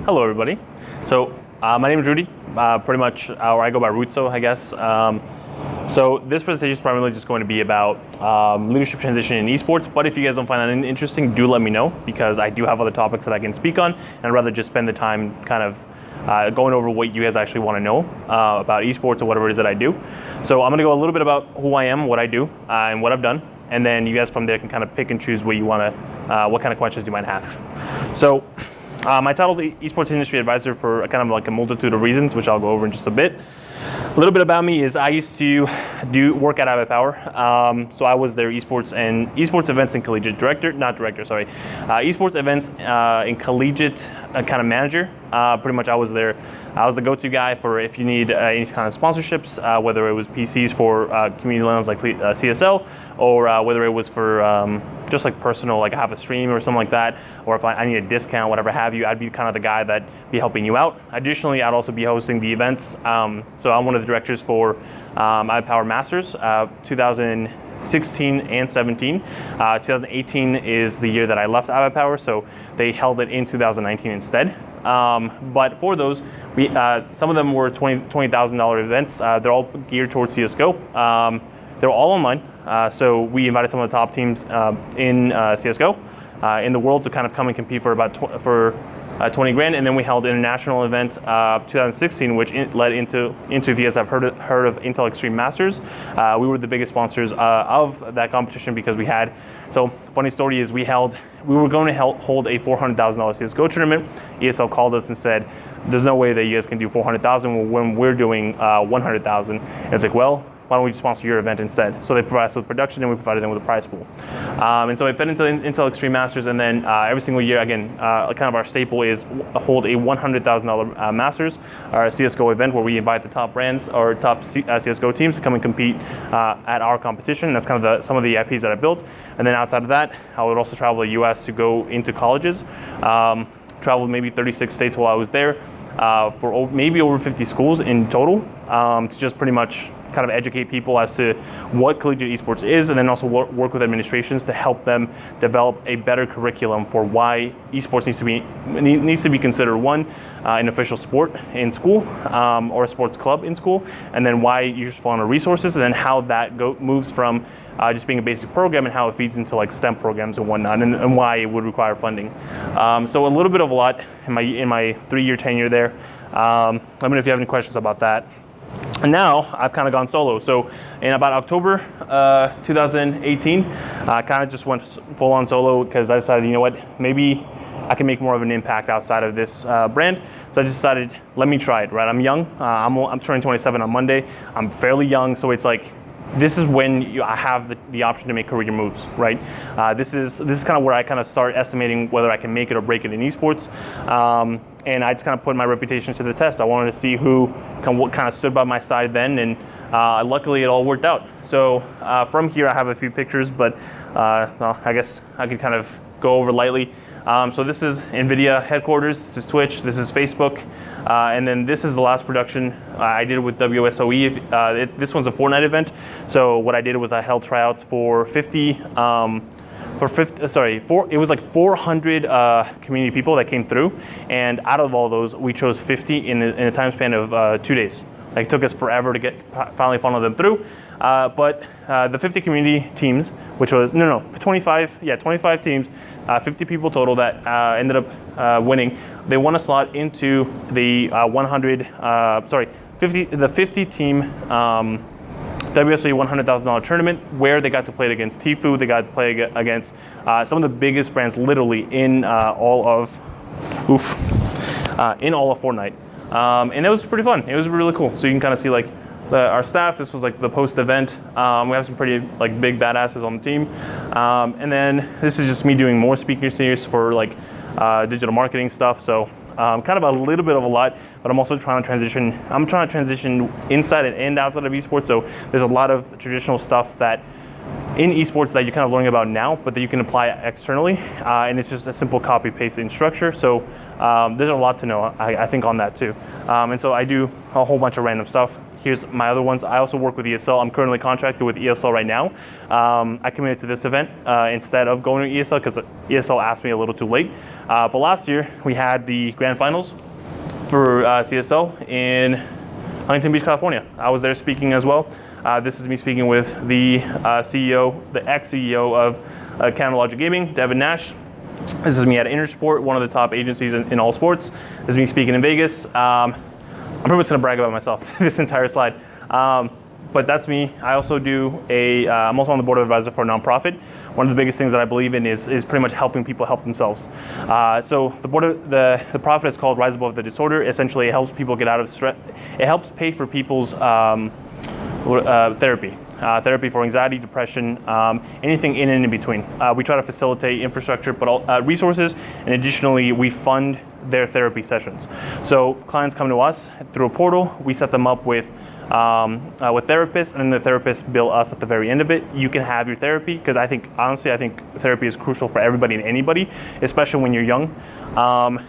Hello, everybody. So my name is Rudy, pretty much, or I go by Rutso, I guess. So this presentation is primarily just going to be about leadership transition in esports, but if you guys don't find that interesting, do let me know, because I do have other topics that I can speak on, and I'd rather just spend the time kind of going over what you guys actually want to know about esports or whatever it is that I do. So I'm going to go a little bit about who I am, what I do, and what I've done, and then you guys from there can kind of pick and choose what you want to, what kind of questions you might have. So my title is Esports Industry Advisor for kind of like a multitude of reasons, which I'll go over in just a bit. A little bit about me is I used to work at iPower. So I was their esports events and collegiate esports events and collegiate kind of manager. Pretty much I was the go-to guy for if you need any kind of sponsorships, whether it was PCs for community loans like CSL, or whether it was for just like personal, like I have a stream or something like that, or if I need a discount, whatever have you, I'd be kind of the guy that'd be helping you out. Additionally, I'd also be hosting the events. So I'm one of the directors for iPower Masters 2016 and 17. 2018 is the year that I left iPower, so they held it in 2019 instead. But for those, some of them were $20,000 events. They're all geared towards CSGO. They're all online. So we invited some of the top teams in CSGO in the world to kind of come and compete for about 20 grand, and then we held an international event 2016, which led into if you guys have heard of Intel Extreme Masters. We were the biggest sponsors of that competition because we had. So funny story is we were going to hold a $400,000 CSGO tournament. ESL called us and said, "There's no way that you guys can do $400,000 when we're doing $100,000." And it's like, well, why don't we sponsor your event instead? So they provided us with production, and we provided them with a prize pool. And so it fed into Intel Extreme Masters, and then every single year, again, kind of our staple is hold a $100,000 Masters, our CSGO event, where we invite the top brands or top CSGO teams to come and compete at our competition. That's kind of some of the IPs that I built. And then outside of that, I would also travel to the US to go into colleges. Traveled maybe 36 states while I was there for maybe over 50 schools in total, to just pretty much kind of educate people as to what collegiate esports is, and then also work with administrations to help them develop a better curriculum for why esports needs to be considered an official sport in school, or a sports club in school, and then why you should follow on resources, and then how that moves from just being a basic program and how it feeds into like STEM programs and whatnot, and why it would require funding. So a little bit of a lot in my 3-year tenure there. Let me know if you have any questions about that. And now I've kind of gone solo. So in about October 2018, I kind of just went full on solo because I decided, you know what, maybe I can make more of an impact outside of this brand. So I just decided, let me try it, right? I'm young. I'm turning 27 on Monday. I'm fairly young, so it's like, this is when I have the option to make career moves, right? This is kind of where I kind of start estimating whether I can make it or break it in esports. And I just kind of put my reputation to the test. I wanted to see what kind of stood by my side then, and luckily it all worked out. So from here I have a few pictures, but well, I guess I could kind of go over lightly. So this is NVIDIA headquarters, this is Twitch, this is Facebook, and then this is the last production I did with WSOE. This one's a Fortnite event. So what I did was I held tryouts for 400 community people that came through, and out of all those, we chose 50 in a time span of 2 days. Like, it took us forever to finally funnel them through. But the 50 community teams, which was 25 teams, 50 people total that ended up winning. They won a slot into the 50 team WSOE $100,000 tournament, where they got to play against Tfue. They got to play against some of the biggest brands, literally in all of Fortnite, and it was pretty fun. It was really cool. So you can kind of see like our staff. This was like the post event. We have some pretty like big badasses on the team, and then this is just me doing more speaking series for like digital marketing stuff. So kind of a little bit of a lot, but I'm also trying to transition. I'm trying to transition inside and outside of esports. So there's a lot of traditional stuff that in esports that you're kind of learning about now, but that you can apply externally, and it's just a simple copy paste in structure. So there's a lot to know, I think, on that too. And so I do a whole bunch of random stuff here's my other ones. I also work with ESL. I'm currently contracted with ESL right now. I committed to this event instead of going to ESL because ESL asked me a little too late. But last year, we had the grand finals for CSL in Huntington Beach, California. I was there speaking as well. This is me speaking with the CEO, the ex-CEO of Canada Logic Gaming, Devin Nash. This is me at Intersport, one of the top agencies in all sports. This is me speaking in Vegas. I'm pretty much gonna brag about myself this entire slide. But that's me. I also I'm also on the board of advisors for a nonprofit. One of the biggest things that I believe in is pretty much helping people help themselves. So the profit is called Rise Above the Disorder. Essentially, it helps people get out of stress. It helps pay for people's therapy. Therapy for anxiety, depression, anything in and in between. We try to facilitate infrastructure, but resources, and additionally, we fund their therapy sessions. So clients come to us through a portal. We set them up with therapists, and then the therapists bill us at the very end of it. You can have your therapy, because honestly, I think therapy is crucial for everybody and anybody, especially when you're young.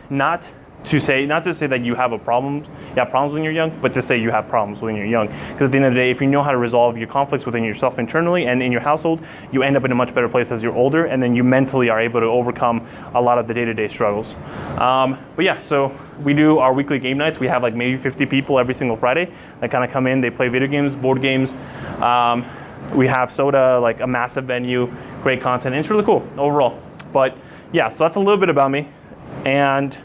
Not to say that you have problems when you're young, but to say you have problems when you're young. Because at the end of the day, if you know how to resolve your conflicts within yourself internally and in your household, you end up in a much better place as you're older, and then you mentally are able to overcome a lot of the day-to-day struggles. But yeah, so we do our weekly game nights. We have like maybe 50 people every single Friday that kind of come in. They play video games, board games. We have soda, like a massive venue, great content, and it's really cool overall. But yeah, so that's a little bit about me. And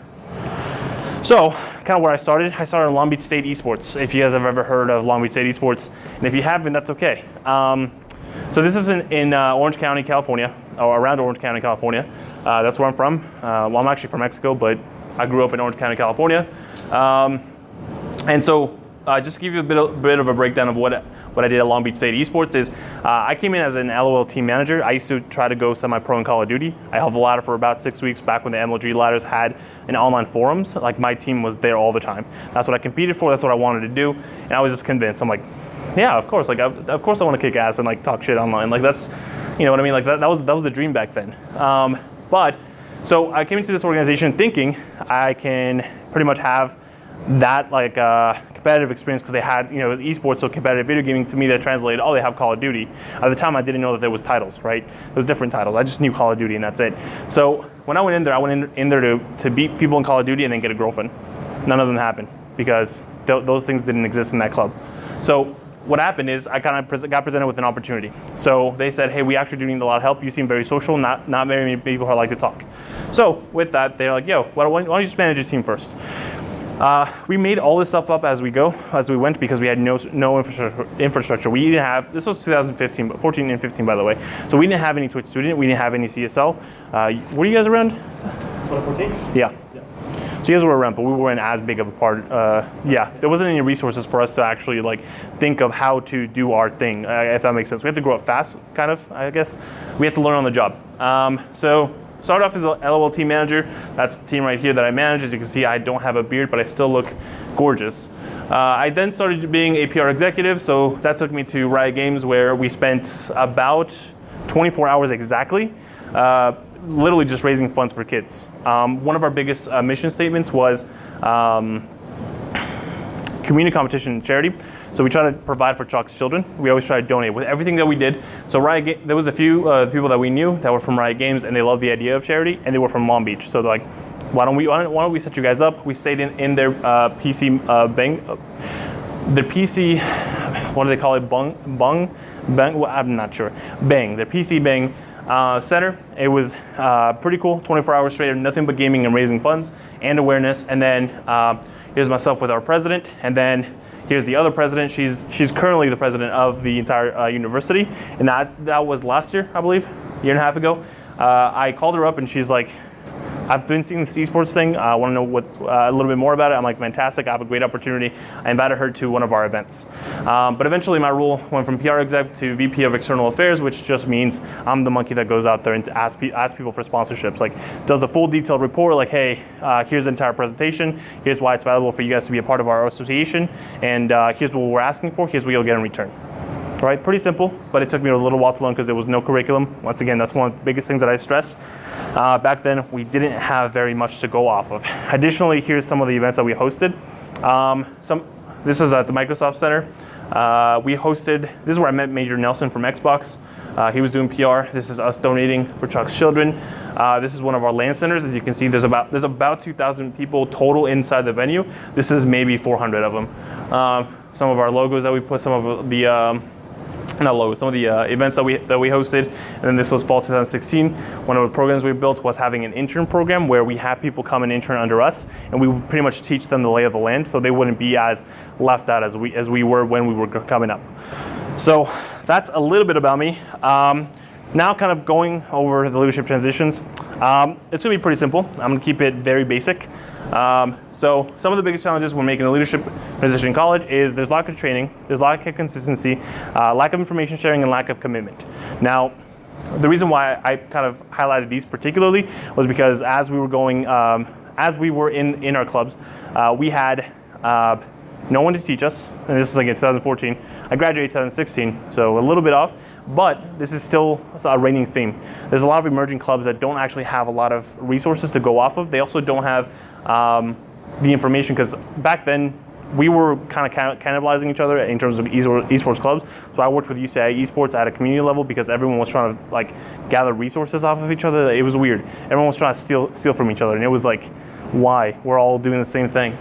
so, kind of where I started in Long Beach State Esports, if you guys have ever heard of Long Beach State Esports, and if you haven't, that's okay. So this is in Orange County, California, or around Orange County, California. That's where I'm from. Well, I'm actually from Mexico, but I grew up in Orange County, California. And so, just to give you a bit of a breakdown of what I did at Long Beach State Esports is, I came in as an LOL team manager. I used to try to go semi-pro in Call of Duty. I held the ladder for about 6 weeks back when the MLG ladders had an online forums. Like, my team was there all the time. That's what I competed for. That's what I wanted to do. And I was just convinced. I'm like, yeah, of course. Like, of course I want to kick ass and like talk shit online. Like, that's, you know what I mean? Like that was the dream back then. So I came into this organization thinking I can pretty much have that like competitive experience, because they had, esports, so competitive video gaming. To me, that translated, they have Call of Duty. At the time, I didn't know that there was titles, right? There was different titles. I just knew Call of Duty, and that's it. So when I went in there to beat people in Call of Duty and then get a girlfriend. None of them happened, because those things didn't exist in that club. So what happened is I kind of got presented with an opportunity. So they said, hey, we actually do need a lot of help. You seem very social, not very many people who like to talk. So with that, they're like, yo, why don't you just manage your team first? We made all this stuff up as we went, because we had no infrastructure. We didn't have, this was 2015, but 14 and 15, by the way. So we didn't have any Twitch Student. We didn't have any CSL. Were you guys around? 2014? Yeah. Yes. So you guys were around, but we weren't as big of a part. Yeah, there wasn't any resources for us to actually like think of how to do our thing, if that makes sense. We had to grow up fast, kind of, I guess. We had to learn on the job. So started off as a LOL team manager. That's the team right here that I manage. As you can see, I don't have a beard, but I still look gorgeous. I then started being a PR executive, so that took me to Riot Games, where we spent about 24 hours exactly, literally just raising funds for kids. One of our biggest mission statements was community competition and charity. So we try to provide for Chalk's children. We always try to donate with everything that we did. So there was a few people that we knew that were from Riot Games, and they loved the idea of charity, and they were from Long Beach. So they're like, why don't we set you guys up? We stayed in their PC bang, their PC, what do they call it? Bang? Well, I'm not sure. Bang, their PC bang center. It was pretty cool. 24 hours straight of nothing but gaming and raising funds and awareness. And then here's myself with our president, and then here's the other president. She's currently the president of the entire university, and that was last year, I believe, year and a half ago. I called her up, and she's like, I've been seeing this esports thing. I want to know a little bit more about it. I'm like, fantastic. I have a great opportunity. I invited her to one of our events. But eventually my role went from PR exec to VP of External Affairs, which just means I'm the monkey that goes out there and ask people for sponsorships. Like, does a full detailed report, like, hey, here's the entire presentation. Here's why it's valuable for you guys to be a part of our association. And here's what we're asking for. Here's what you'll get in return. Right, pretty simple, but it took me a little while to learn because there was no curriculum. Once again, that's one of the biggest things that I stress. Back then, we didn't have very much to go off of. Additionally, here's some of the events that we hosted. this is at the Microsoft Center. We hosted, this is where I met Major Nelson from Xbox. He was doing PR. This is us donating for Chuck's children. This is one of our LAN centers. As you can see, there's about 2,000 people total inside the venue. This is maybe 400 of them. Some of our logos that we put, some of the not logos, some of the events that we hosted. And then this was fall 2016. One of the programs we built was having an intern program where we have people come and intern under us, and we would pretty much teach them the lay of the land, so they wouldn't be as left out as we were when we were coming up. So that's a little bit about me. Now kind of going over the leadership transitions. It's gonna be pretty simple. I'm gonna keep it very basic. So some of the biggest challenges when making a leadership transition in college is there's lack of training, there's lack of consistency, lack of information sharing, and lack of commitment. Now, the reason why I kind of highlighted these particularly was because as we were going, as we were in our clubs, we had no one to teach us, and this is like in 2014. I graduated 2016, so a little bit off, but this is still a reigning theme. There's a lot of emerging clubs that don't actually have a lot of resources to go off of. They also don't have the information, because back then we were kind of cannibalizing each other in terms of esports clubs. So I worked with UCI esports at a community level because everyone was trying to like gather resources off of each other. It was weird. Everyone was trying to steal from each other, and it was like, why? We're all doing the same thing.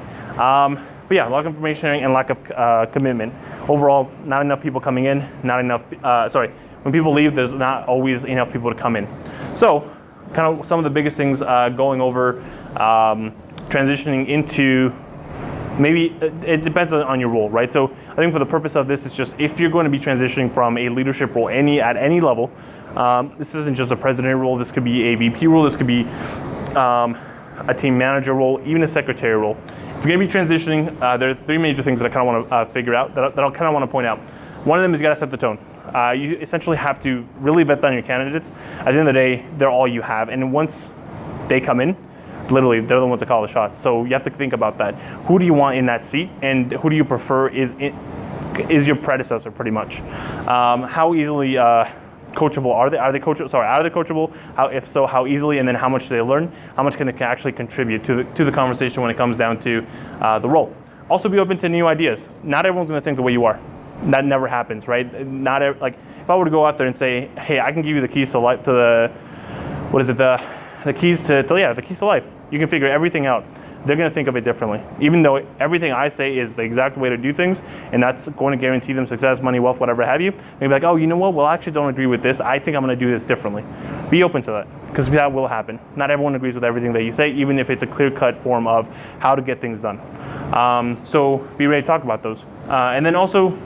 But yeah, lack of information and lack of commitment. Overall, not enough people coming in, not enough, when people leave, there's not always enough people to come in. So kind of some of the biggest things going over transitioning into, maybe it depends on your role, right? So I think for the purpose of this, it's just if you're going to be transitioning from a leadership role at any level, this isn't just a president role, this could be a VP role, this could be a team manager role, even a secretary role. If you're going to be transitioning, there are three major things that I kind of want to figure out, that I kind of want to point out. One of them is you got to set the tone. You essentially have to really vet down your candidates. At the end of the day, they're all you have. And once they come in, literally, they're the ones that call the shots. So you have to think about that. Who do you want in that seat, and who do you prefer is your predecessor, pretty much? How easily coachable are they? Are they coachable? If so, how easily, and then how much do they learn? How much can they actually contribute to the conversation when it comes down to the role? Also, be open to new ideas. Not everyone's going to think the way you are. That never happens, right? Like if I were to go out there and say, "Hey, I can give you the keys to life," the keys to life. You can figure everything out. They're going to think of it differently. Even though everything I say is the exact way to do things, and that's going to guarantee them success, money, wealth, whatever have you, they'll be like, oh, you know what? Well, I actually don't agree with this. I think I'm going to do this differently. Be open to that, because that will happen. Not everyone agrees with everything that you say, even if it's a clear-cut form of how to get things done. So be ready to talk about those. And then also,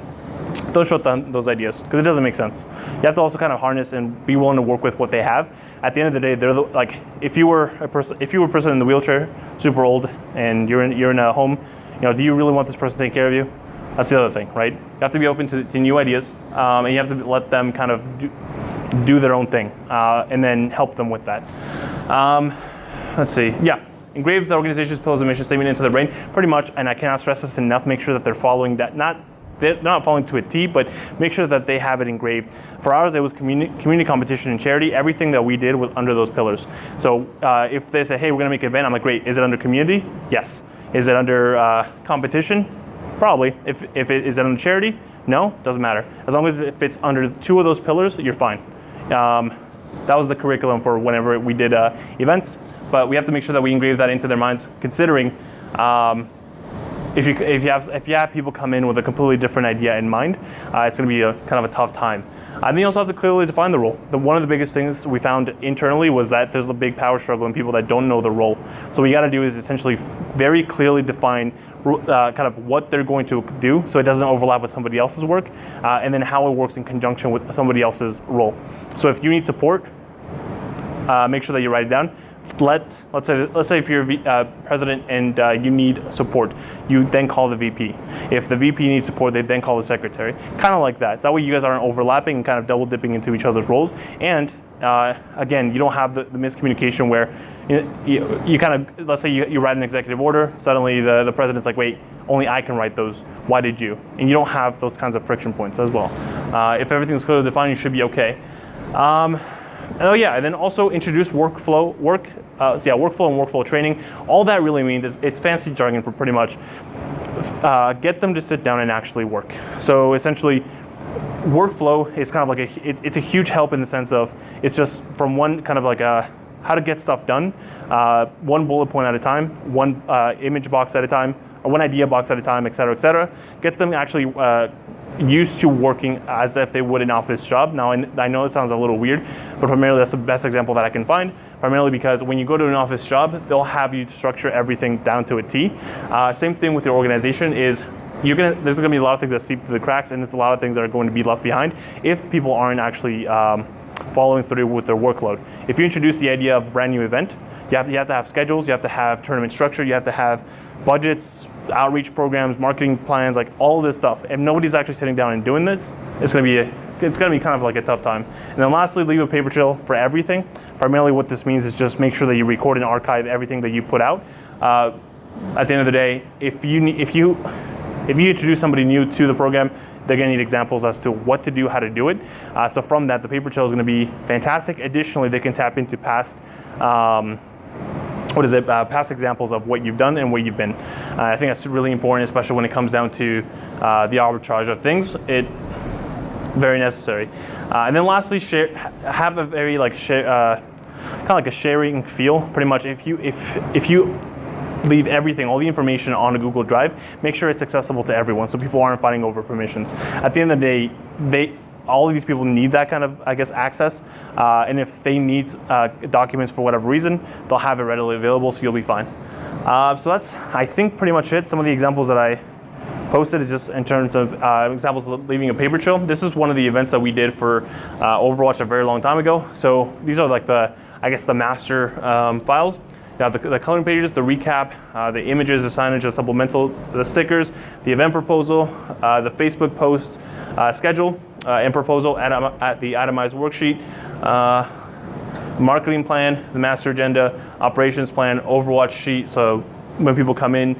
don't shut down those ideas, because it doesn't make sense. You have to also kind of harness and be willing to work with what they have. At the end of the day, they're like, if you were a person in the wheelchair, super old, and you're in a home, do you really want this person to take care of you? That's the other thing, right? You have to be open to new ideas, and you have to let them kind of do their own thing, and then help them with that. Let's see, yeah. Engrave the organization's pillars and mission statement into their brain, pretty much, and I cannot stress this enough. Make sure that they're following that, they're not following to a T, but make sure that they have it engraved. For ours, it was community, competition, and charity. Everything that we did was under those pillars. So if they say, hey, we're going to make an event, I'm like, great. Is it under community? Yes. Is it under competition? Probably. Is it under charity? No, doesn't matter. As long as if it's under two of those pillars, you're fine. That was the curriculum for whenever we did events, but we have to make sure that we engrave that into their minds, considering if you have people come in with a completely different idea in mind, it's going to be kind of a tough time. And then you also have to clearly define the role. One of the biggest things we found internally was that there's a big power struggle in people that don't know the role. So what you got to do is essentially very clearly define kind of what they're going to do, so it doesn't overlap with somebody else's work, and then how it works in conjunction with somebody else's role. So if you need support, make sure that you write it down. Let's say if you're president and you need support, you then call the VP. If the VP needs support, they then call the secretary. Kind of like that. That way you guys aren't overlapping and kind of double dipping into each other's roles. And again, you don't have the miscommunication where you kind of, let's say you write an executive order, suddenly the president's like, wait, only I can write those. Why did you? And you don't have those kinds of friction points as well. If everything's clearly defined, you should be okay. Oh yeah, and then also introduce workflow and workflow training. All that really means is it's fancy jargon for pretty much get them to sit down and actually work. So essentially, workflow is kind of like it's a huge help in the sense of it's just from one kind of like how to get stuff done, one bullet point at a time, one image box at a time, or one idea box at a time, et cetera, et cetera. Get them actually used to working as if they would an office job. Now, I know it sounds a little weird, but primarily that's the best example that I can find, primarily because when you go to an office job, they'll have you to structure everything down to a T. Same thing with your organization is there's going to be a lot of things that seep through the cracks, and there's a lot of things that are going to be left behind if people aren't actually following through with their workload. If you introduce the idea of a brand new event, you have to have schedules, you have to have tournament structure, you have to have budgets, outreach programs, marketing plans, like all this stuff. If nobody's actually sitting down and doing this, it's going to be kind of like a tough time. And then lastly, leave a paper trail for everything. Primarily what this means is just make sure that you record and archive everything that you put out. At the end of the day, if you introduce somebody new to the program, they're going to need examples as to what to do, how to do it. So from that, the paper trail is going to be fantastic. Additionally, they can tap into past past examples of what you've done and where you've been. I think that's really important, especially when it comes down to the arbitrage of things. Very necessary. And then lastly, have a very kind of like a sharing feel. Pretty much, if you leave everything, all the information on a Google Drive, make sure it's accessible to everyone so people aren't fighting over permissions. At the end of the day, all of these people need that kind of, access. And if they need documents for whatever reason, they'll have it readily available, so you'll be fine. So that's, I think, pretty much it. Some of the examples that I posted is just in terms of examples of leaving a paper trail. This is one of the events that we did for Overwatch a very long time ago. So these are like the master files. You have the coloring pages, the recap, the images, the signage, the supplemental, the stickers, the event proposal, the Facebook post schedule and proposal at the itemized worksheet, marketing plan, the master agenda, operations plan, Overwatch sheet. So when people come in,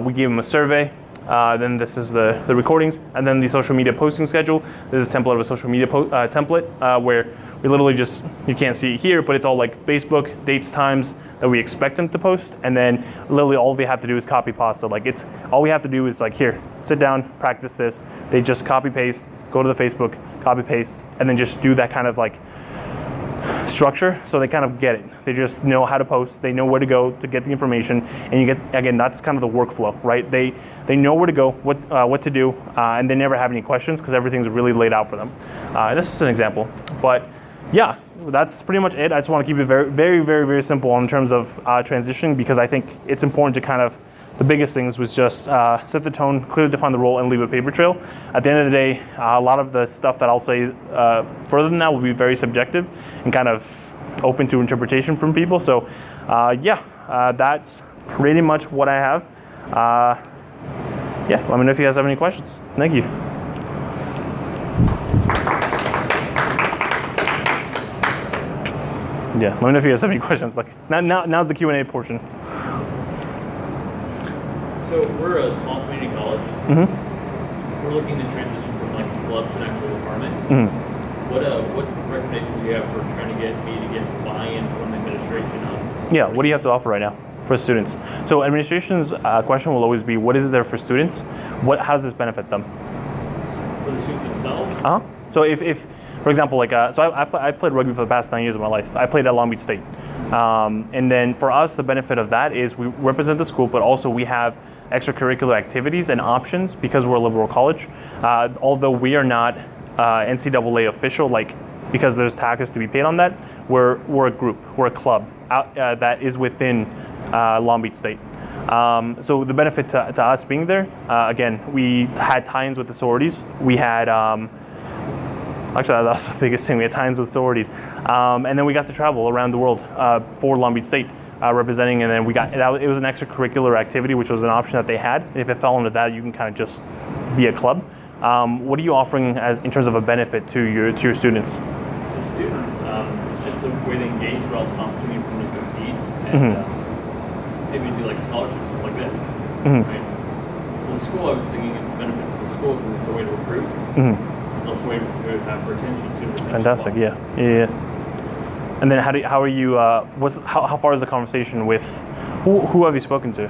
we give them a survey. Then this is the recordings, and then the social media posting schedule. This is a template of a social media template where we literally just, you can't see it here, but it's all like Facebook, dates, times that we expect them to post, and then literally all they have to do is copy paste. So all we have to do is here, sit down, practice this. They just copy paste, go to the Facebook, copy paste, and then just do that kind of structure, so they kind of get it. They just know how to post, they know where to go to get the information, and you get, again, that's kind of the workflow, right? They know where to go, what to do, and they never have any questions because everything's really laid out for them. This is an example, but yeah, that's pretty much it. I just want to keep it very, very, very, very simple in terms of transitioning, because I think it's important to kind of, the biggest things was just set the tone, clearly define the role, and leave a paper trail. At the end of the day, a lot of the stuff that I'll say further than that will be very subjective and kind of open to interpretation from people. So that's pretty much what I have. Let me know if you guys have any questions. Thank you. Yeah, let me know if you guys have any questions. Now's the Q&A portion. So we're a small community college. Mm-hmm. We're looking to transition from a club to an actual department. Mm-hmm. What recommendations do you have for trying to get buy-in from the administration on? Yeah, what do you have to offer right now for students? So administration's question will always be, what is there for students? How does this benefit them? For the students themselves? Uh-huh. So if for example, I've played rugby for the past 9 years of my life. I played at Long Beach State. And then for us, the benefit of that is we represent the school, but also we have extracurricular activities and options because we're a liberal college. Although we are not NCAA official, because there's taxes to be paid on that, we're a group, we're a club that is within Long Beach State. So the benefit to us being there, again, we had tie-ins with the sororities. We had actually, that's the biggest thing. We had tie-ins with sororities. And then we got to travel around the world for Long Beach State representing. And then it was an extracurricular activity, which was an option that they had. And if it fell into that, you can kind of just be a club. What are you offering in terms of a benefit to your students? For students, it's a way to engage, but also an opportunity for them to compete. And maybe do scholarships, stuff like this. Mm-hmm. Right? For the school, I was thinking it's a benefit for the school because it's a way to recruit. Mm-hmm. Also, we have retention, student retention. Fantastic, yeah. And then how are you? How far is the conversation with? Who have you spoken to?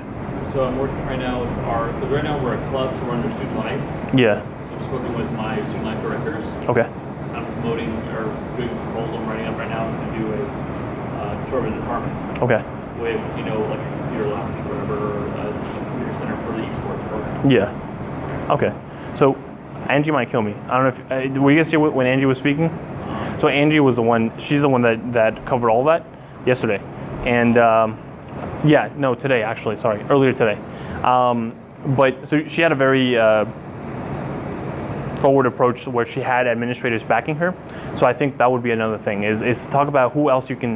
So I'm working right now with because right now we're a club, so we're under student life. Yeah. So I'm spoken with my student life directors. Okay. I'm promoting or doing a proposal I'm writing up right now to do a tour of the department. Okay. With like a computer lounge or whatever, or a computer center for the esports program. Yeah. Okay. So Angie might kill me. I don't know if were you guys here when Angie was speaking? So Angie was the one. She's the one that covered all that yesterday, and today actually. Sorry, earlier today. But so she had a very forward approach where she had administrators backing her. So I think that would be another thing is talk about who else you can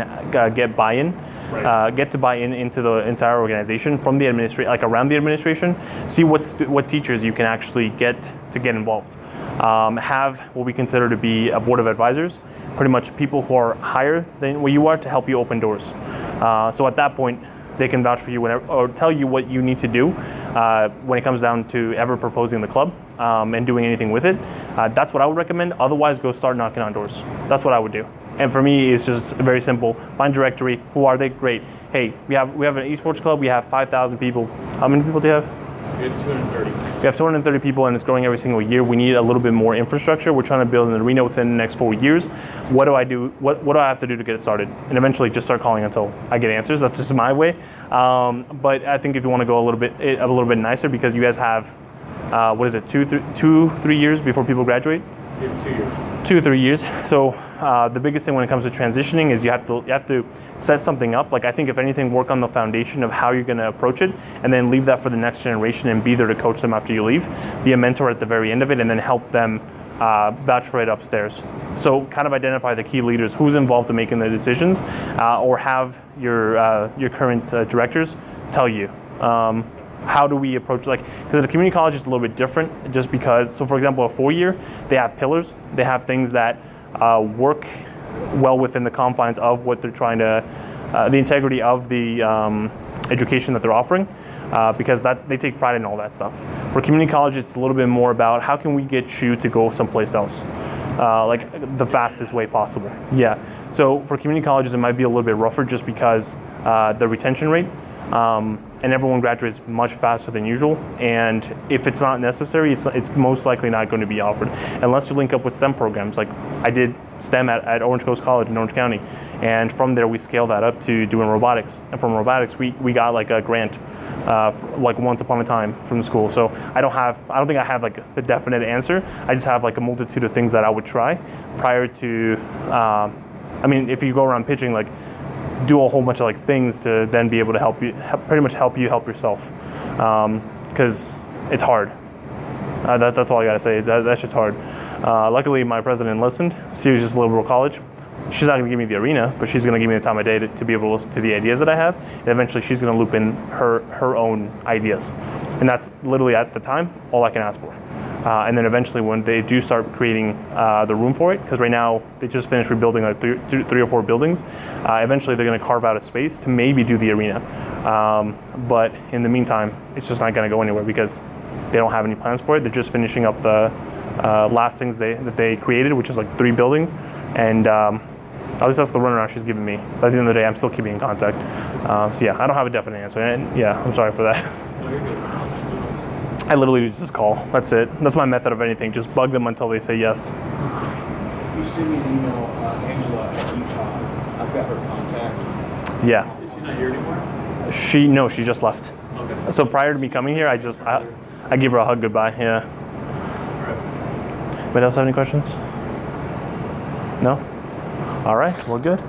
get buy-in, get to buy in into the entire organization from the around the administration. See what teachers you can actually get to get involved. Have what we consider to be a board of advisors, pretty much people who are higher than what you are to help you open doors. So at that point, they can vouch for you whenever, or tell you what you need to do when it comes down to ever proposing the club and doing anything with it. That's what I would recommend. Otherwise, go start knocking on doors. That's what I would do. And for me, it's just very simple. Find directory. Who are they? Great. Hey, we have an esports club. We have 5,000 people. How many people do you have? We have 230. We have 230 people, and it's growing every single year. We need a little bit more infrastructure. We're trying to build an arena within the next 4 years. What do I do? What do I have to do to get it started? And eventually, just start calling until I get answers. That's just my way. But I think if you want to go a little bit nicer, because you guys have, 3 years before people graduate? We have 2 years. 2 or 3 years. So the biggest thing when it comes to transitioning is you have to set something up. Like I think if anything, work on the foundation of how you're going to approach it, and then leave that for the next generation and be there to coach them after you leave. Be a mentor at the very end of it, and then help them vouch for it upstairs. So kind of identify the key leaders, who's involved in making the decisions, or have your current directors tell you. How do we approach, because the community college is a little bit different just because, so for example, a 4-year, they have pillars, they have things that work well within the confines of what they're trying to, the integrity of the education that they're offering, because they take pride in all that stuff. For community college, it's a little bit more about how can we get you to go someplace else, the fastest way possible. Yeah, so for community colleges, it might be a little bit rougher just because the retention rate, and everyone graduates much faster than usual. And if it's not necessary, it's most likely not going to be offered unless you link up with STEM programs. Like I did STEM at Orange Coast College in Orange County, and from there we scaled that up to doing robotics. And from robotics, we got like a grant, like once upon a time from the school. So I don't think I have like the definite answer. I just have like a multitude of things that I would try prior to. If you go around pitching like. Do a whole bunch of like things to then be able to help you help yourself, because it's hard. That's all I gotta say. That shit's hard. Luckily, my president listened. She was just a liberal college. She's not gonna give me the arena, but she's gonna give me the time of day to be able to listen to the ideas that I have, and eventually she's gonna loop in her own ideas, and that's literally at the time all I can ask for. And then eventually when they do start creating the room for it, because right now they just finished rebuilding like three or four buildings, eventually they're going to carve out a space to maybe do the arena. But in the meantime, it's just not going to go anywhere because they don't have any plans for it. They're just finishing up the last things that they created, which is like 3 buildings. And at least that's the runaround she's giving me. But at the end of the day, I'm still keeping in contact. So yeah, I don't have a definite answer. And yeah, I'm sorry for that. No, you're good. I literally just call. That's it. That's my method of anything. Just bug them until they say yes. You send me an email, Angela at Utah. I've got her contact. Yeah. Is she not here anymore? No, she just left. Okay. So prior to me coming here, I gave her a hug goodbye. Yeah. All right. Anybody else have any questions? No? All right, we're good.